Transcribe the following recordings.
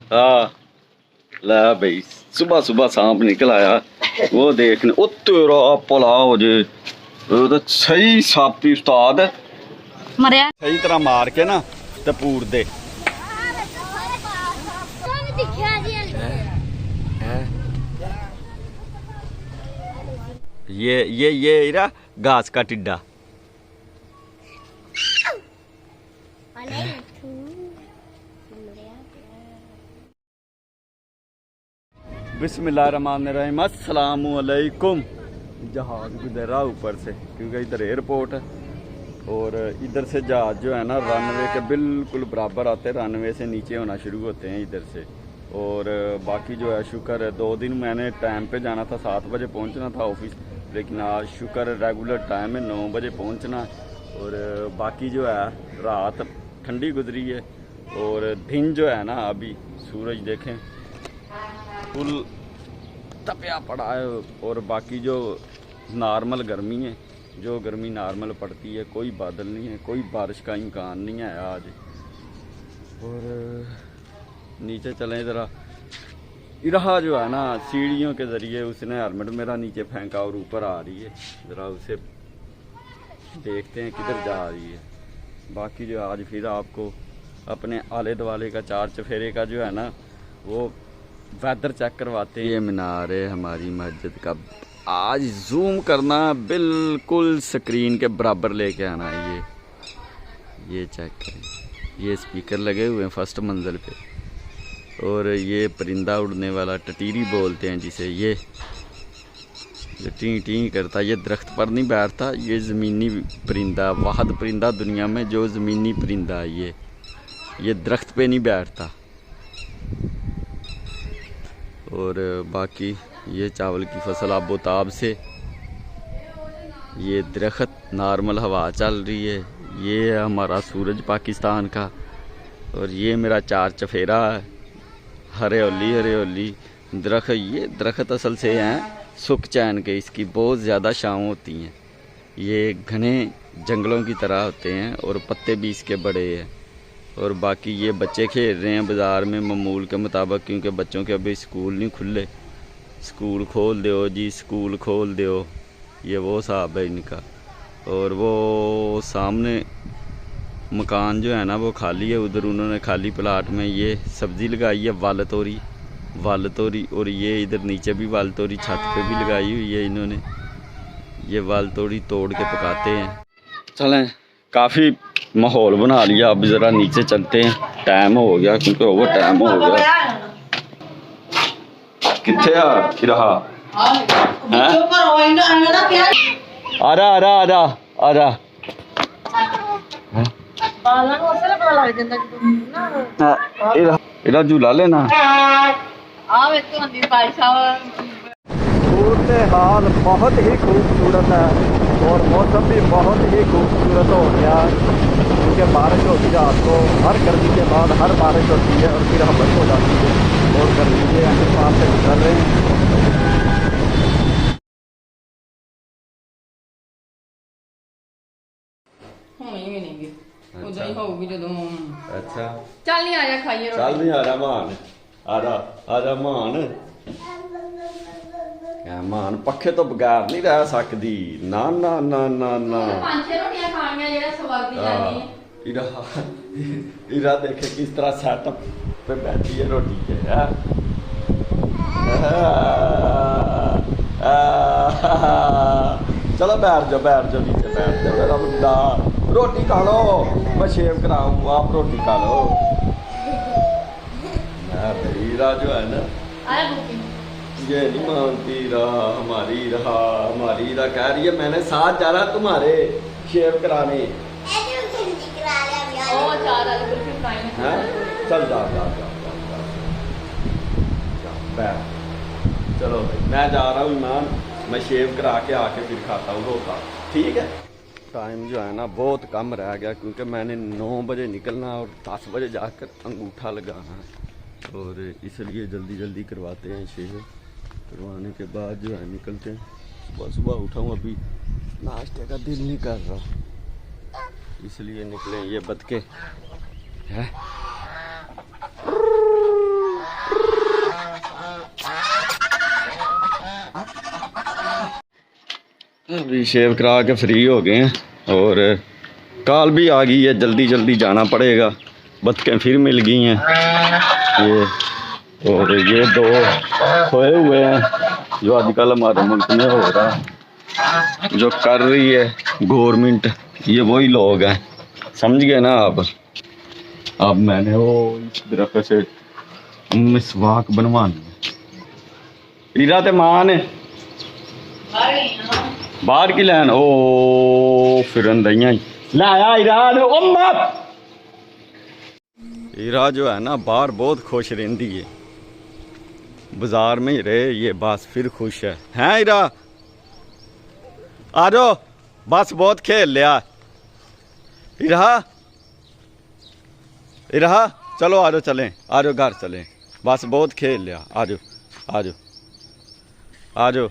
हाँ ला भाई, सुबह सुबह सांप निकल आया। वो देखने ओ तेरा भला हो जे, वो तो सही सापी उस्ताद है। मरिया सही तरह मार के ना ते पूर दे। ये इरा घास का टिड्डा। बिस्मिल्लाहिर्रहमानिर्रहीम, अस्सलामु अलैकुम। जहाज गुजर रहा ऊपर से क्योंकि इधर एयरपोर्ट है और इधर से जहाज जो है ना रनवे के बिल्कुल बराबर आते हैं, रनवे से नीचे होना शुरू होते हैं इधर से। और बाकी जो है शुक्र है, 2 दिन मैंने टाइम पे जाना था, 7 बजे पहुंचना था ऑफिस, लेकिन आज शुक्र रेगुलर टाइम है 9 बजे पहुंचना। और बाकी जो है रात ठंडी गुजरी है और दिन जो है ना अभी सूरज देखें फुल तपिया पड़ा है। और बाकी जो नॉर्मल गर्मी है, जो गर्मी नॉर्मल पड़ती है, कोई बादल नहीं है, कोई बारिश का इम्कान नहीं है आज। और नीचे चलें ज़रा, रहा जो है ना सीढ़ियों के ज़रिए उसने हेलमेट मेरा नीचे फेंका और ऊपर आ रही है, ज़रा उसे देखते हैं किधर जा रही है। बाकी जो आज फिर आपको अपने आले दुआले का 4 चफेरे का जो है ना वो वेदर चेक करवाते हैं। ये मीनार है हमारी मस्जिद का, आज जूम करना बिल्कुल स्क्रीन के बराबर लेके आना है। ये चेक करें, ये स्पीकर लगे हुए हैं फर्स्ट मंजिल पे। और ये परिंदा उड़ने वाला टटीरी बोलते हैं जिसे, ये टी टी करता, ये दरख्त पर नहीं बैठता, ये ज़मीनी परिंदा, वाहद परिंदा दुनिया में जो ज़मीनी परिंदा है। ये दरख्त पे नहीं बैठता। और बाकी ये चावल की फसल आबोताब से, ये दरख्त नॉर्मल हवा चल रही है। ये है हमारा सूरज पाकिस्तान का। और ये मेरा 4 चफेरा है, हरियोली दरख्त। ये दरख्त असल से हैं सुख चैन के, इसकी बहुत ज़्यादा छाँव होती हैं। ये घने जंगलों की तरह होते हैं और पत्ते भी इसके बड़े हैं। और बाकी ये बच्चे खेल रहे हैं बाज़ार में मामूल के मुताबिक, क्योंकि बच्चों के अभी स्कूल नहीं खुले। स्कूल खोल दो जी, स्कूल खोल दो, ये वो हिसाब है इनका। और वो सामने मकान जो है ना वो खाली है, उधर उन्होंने खाली प्लाट में ये सब्ज़ी लगाई है, वाल तोरी। और ये इधर नीचे भी वाल तोरी छत पे भी लगाई हुई है इन्होंने। ये वाल तोरी तोड़ के पकाते हैं। चलें, काफ़ी माहौल बना लिया, अब ज़रा नीचे चलते हैं, टाइम हो गया क्योंकि ओवर टाइम हो गया। किथे आ रहा आरा झूला लेना। सूरत हाल बहुत ही खूबसूरत है और मौसम भी बहुत ही खूबसूरत हो गया, क्योंकि बारिश होती है रात को, हर गर्मी के बाद हर बारिश होती है और फिर हमस हो जाती है और गर्मी के अंडरपास से गुजर रहे हैं। अच्छा चल नहीं आया, खाइए चल नहीं आ रहा मान, आ रहा मान पक्खे तो बगैर नहीं रह सकती। ना ना ना ना ना इरा देखे किस तरह सेटअप पे बैठी है रोटी के। चलो बैठ जाओ नीचे बैठ जाओ मेरा मुंडा, रोटी खा लो, मैं शेव कराऊँ, आप रोटी खा लो। हीरा जो है ना ये नहीं मानती रहा, हमारी रहा कह रही है मैंने साथ जाना तुम्हारे शेव कराने। चल जा बैठ। चलो मैं जा रहा हूँ ईमान, मैं शेव करा के आके फिर खाता हूँ रोटा, ठीक है। टाइम जो है ना बहुत कम रह गया क्योंकि मैंने 9 बजे निकलना और 10 बजे जाकर अंगूठा लगाना है, और इसलिए जल्दी करवाते हैं शेव। करवाने के बाद जो है निकलते हैं। सुबह उठाऊँ, अभी नाश्ते का दिल नहीं कर रहा, इसलिए निकले। ये बतके है अभी शेव करा के फ्री हो गए हैं और कॉल भी आ गई है, जल्दी जल्दी जाना पड़ेगा। बतखें फिर मिल गई हैं ये, और ये 2 खोए हुए हैं जो आजकल हमारे मुल्क में हो रहा है, जो कर रही है गवर्नमेंट। ये वही लोग हैं, समझ गए ना आप। अब मैंने वो इस दरख्त से मिसवाक बनवानी है। हीरा ते मान बाहर की लैन ओ फिर दइया लाया हीरा जो है ना बाहर बहुत खुश रहती है, बाजार में ही रहे ये बस फिर खुश है। हैं हीरा आ जाओ, बस बहुत खेल लिया। हीरा हीरा चलो आ जाओ, चलें आ जाओ घर चलें, बस बहुत खेल लिया। आ जाओ आ जाओ आ जाओ।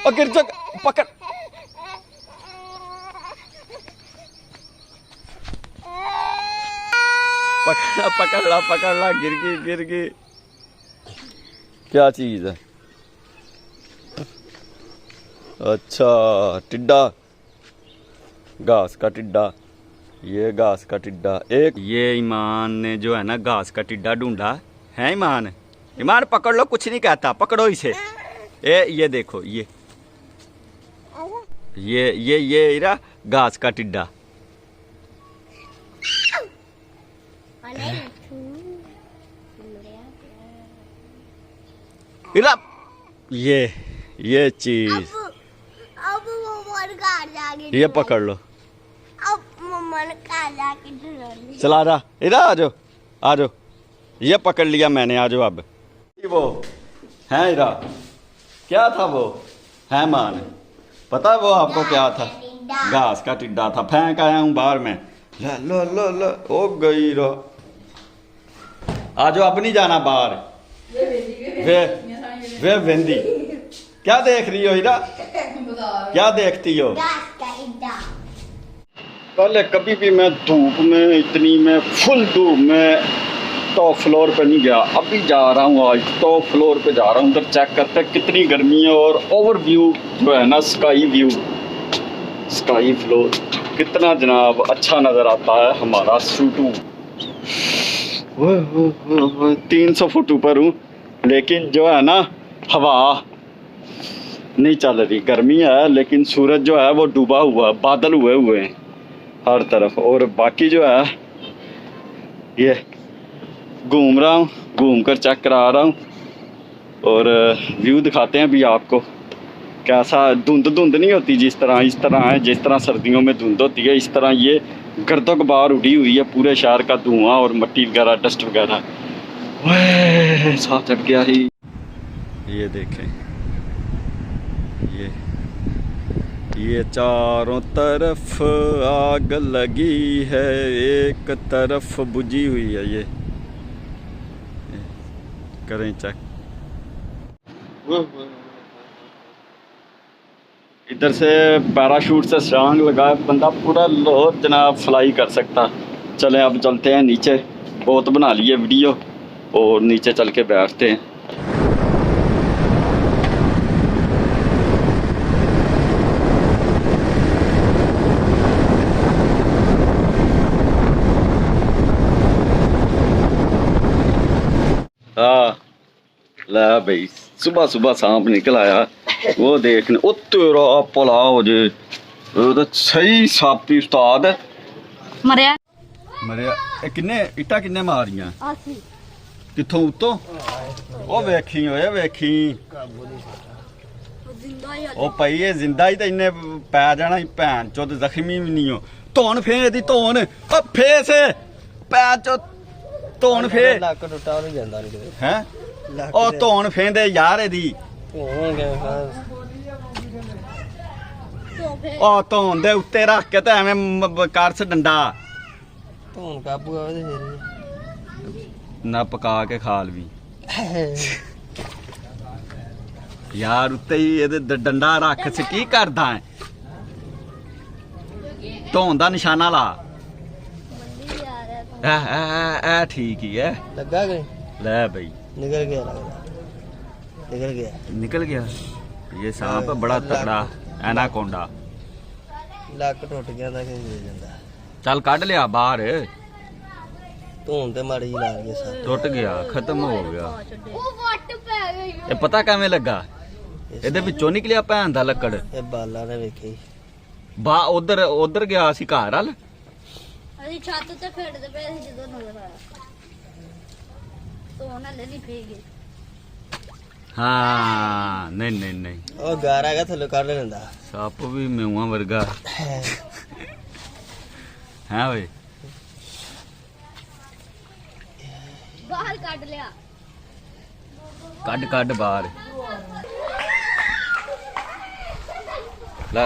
पकड़ पकड़ पकड़ ला गिर गई। क्या चीज है? अच्छा टिड्डा, घास का टिड्डा। ये घास का टिड्डा। एक ये ईमान ने जो है ना घास का टिड्डा ढूंढा है। ईमान पकड़ लो, कुछ नहीं कहता, पकड़ो इसे। ये देखो ये हीरा घास का टिड्डा। हीरा ये चीज अब वो जाके ये पकड़ लो। अब मम्मा ने कहा जाके चला रहा हीरा, आ जाओ। ये पकड़ लिया मैंने, आ जाओ। अब वो है हीरा, क्या था वो? है मान, पता है वो आपको क्या था? घास का टिड्डा था, फेंक आया हूँ बाहर में। लो ओ गई रो। आ जाओ, अब नहीं जाना बाहर। वे वेंदी क्या देख रही हो हीरा? क्या देखती हो? पहले कभी भी मैं धूप में इतनी में फुल धूप में टॉप फ्लोर पे नहीं गया, अभी जा रहा हूँ। आज टॉप फ्लोर पे जा रहा हूँ, उधर चेक करते हैं कितनी गर्मी है। और ओवरव्यू जो है ना, स्काई फ्लोर कितना जनाब अच्छा नज़र आता है हमारा सूटू। 300 फुट ऊपर हूँ, लेकिन जो है ना हवा नहीं चल रही। गर्मी है लेकिन सूरज जो है वो डूबा हुआ, बादल हुए हैं हर तरफ। और बाकी जो है ये घूम रहा हूँ, घूम कर चेक करा रहा हूँ। और व्यू दिखाते हैं अभी आपको कैसा। धुंध नहीं होती इस तरह है जिस तरह सर्दियों में धुंध होती है, इस तरह ये गर्दो गुबार उड़ी हुई है पूरे शहर का, धुआं और मिट्टी वगैरह, डस्ट वगैरह। साथ चढ़ गया ही। ये देखें, ये चारों तरफ आग लगी है, एक तरफ बुझी हुई है। ये करें चेक। इधर से पैराशूट से छलांग लगा बंदा पूरा लाहौर जनाब फ्लाई कर सकता। चलें अब चलते हैं नीचे, बहुत बना लिए वीडियो और नीचे चल के बैठते हैं। ला भाई, सुबह सांप निकल आया। वो देखने ओ तेरा भला हो जे, तो सही सापी उस्ताद मरिया किन्ने इट्टा किन्ने मारियां? कित्थों उत्तों? ओ वेखी ओए वेखी, ओ पई ये जिंदा ही तो इन्ने पै जाना ही। भैन चोद जख्मी भी नहीं हो। धोन फे दी धोन, ओ फेस भैन चो धोन फे हैं। ओ धोन फेंदे यार एदी। ओ धोन दे उत्ते रख के ते एवें करस डंडा ਧੂਣ ਕਾਬੂ ਆਵੇ ਤੇ ना पका के खा लवी यार। उत्ते ही ਇਹਦੇ ਡੰਡਾ ਰੱਖ ਸ ਕੀ ਕਰਦਾ ਹੈ? ਧੋਣ ਦਾ ਨਿਸ਼ਾਨਾ ਲਾ। ਐ ਠੀਕ ਹੀ ਹੈ। ਲੱਗਾ ਕਿ ਲੈ ਬਈ ਨਿਕਲ ਗਿਆ ਲੱਗਦਾ। निकल गया निकल गया। ये सांप है बड़ा तगड़ा एनाकोंडा। ਲੱਕ ਟੁੱਟ ਗਿਆ ਤਾਂ ਕਿ ਦੇ ਜਾਂਦਾ चल कट लिया बाहर। ਧੂਣ ਤੇ ਮਾੜੀ ਜੀ ਲੱਗ ਗਈ ਸਾ टुट गया खत्म हो गया। ਉਹ ਵੱਟ ਪੈ ਗਈ ये पता किवें लगा? ਇਹਦੇ ਵਿੱਚੋਂ ਨਿਕਲਿਆ ਭੈਣ ਦਾ ਲੱਕੜ। ਇਹ ਬਾਲਾਂ ਨੇ ਵੇਖੀ ਬਾ ਉਧਰ ਗਿਆ ਸੀ ਘਰ ਹਲ। ਅਸੀਂ ਛੱਤ ਤੇ ਖੇਡਦੇ ਪਏ ਸੀ ਜਦੋਂ ਨਜ਼ਰ ਆਇਆ ਤੋਂ ਨਾ ਲੈ ਲਈ ਫੇਗੇ। ਹਾਂ ਨਹੀਂ ਨਹੀਂ ਉਹ ਗਾਰ ਹੈਗਾ ਥੱਲੇ ਕੱਢ ਲੈਂਦਾ ਸੱਪ ਵੀ ਮੇਵਾਂ ਵਰਗਾ ਹੈ ਓਏ। ਬਾਹਰ ਕੱਢ ਲਿਆ। ਕੱਢ ਬਾਹਰ। ਲਾ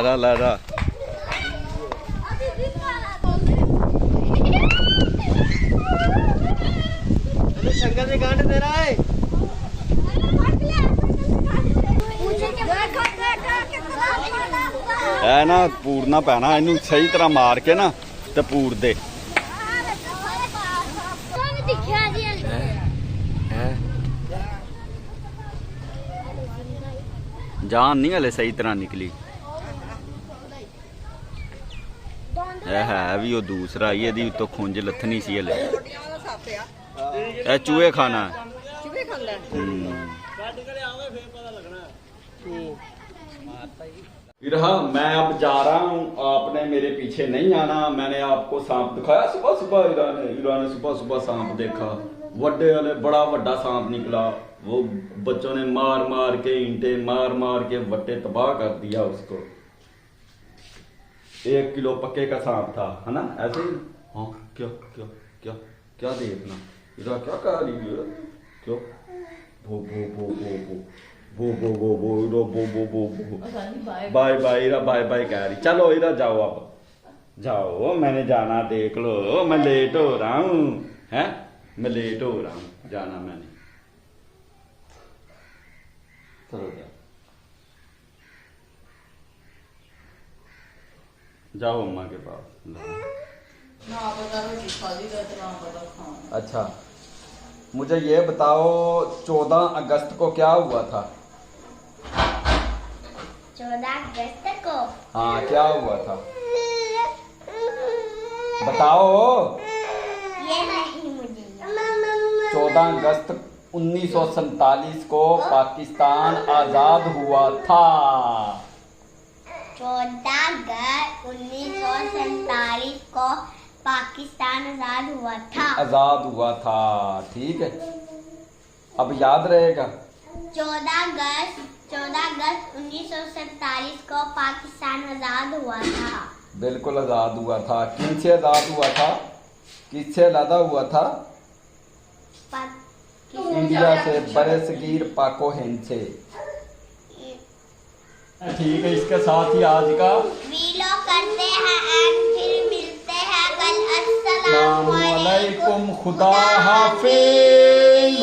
ਸ਼ੰਕਰ ਦੇ ਗੰਢ ਤੇਰਾ ਏ ਐ ਨਾ ਪੂਰਨਾ ਪੈਣਾ ਇਹਨੂੰ ਸਹੀ ਤਰ੍ਹਾਂ ਮਾਰ ਕੇ ਨਾ ਤੇ ਪੂਰ ਦੇ। ਦਿਖਿਆ ਜੀ ਜਾਨ ਨਹੀਂ ਹਲੇ ਸਹੀ ਤਰ੍ਹਾਂ ਨਿਕਲੀ। ਇਹ ਹੈ ਵੀ ਉਹ ਦੂਸਰਾ ਹੀ ਇਹਦੀ ਉੱਤੋਂ ਖੁੰਝ ਲੱਥਣੀ ਸੀ ਹਲੇ। ਇਹ ਚੂਹੇ ਖਾਣਾ। ਚੂਹੇ ਖਾਂਦਾ रहा मैं अब जा रहा हूँ, आपने मेरे पीछे नहीं आना। मैंने आपको सांप दिखाया सुबह ईरा ने सुबह सांप देखा। वड्डे वाले बड़ा वड्डा सांप निकला। वो बच्चों ने मार के ईंटे मार के वट्टे तबाह कर दिया उसको। 1 किलो पक्के का सांप था, है ना? ऐसे ही। हाँ क्या देखना ईरा क्या कह रही है? क्यों बाय बाय कह रही। चलो इधर जाओ, अब जाओ, मैंने जाना, देख लो मैं लेट हो रहा हूँ। हैं मैं लेट हो रहा हूँ, जाना मैंने। चलो जाओ अम्मा के पास। अच्छा मुझे ये बताओ 14 अगस्त को क्या हुआ था? 14 अगस्त को हाँ क्या हुआ था बताओ। ये नहीं मुझे 14 अगस्त 1947 को पाकिस्तान आजाद हुआ था। 14 अगस्त 1947 को पाकिस्तान आजाद हुआ था। ठीक है, अब याद रहेगा। 14 अगस्त 1947 को पाकिस्तान आजाद हुआ था। बिल्कुल आजाद हुआ था। किनसे आजाद हुआ था? किससे अलग हुआ था? इंडिया से, बरसगीर पाको हिंद से। ठीक है, इसके साथ ही आज का वीडियो करते हैं एंड फिर मिलते हैं कल। अस्सलाम वालेकुम, खुदा हाफिज।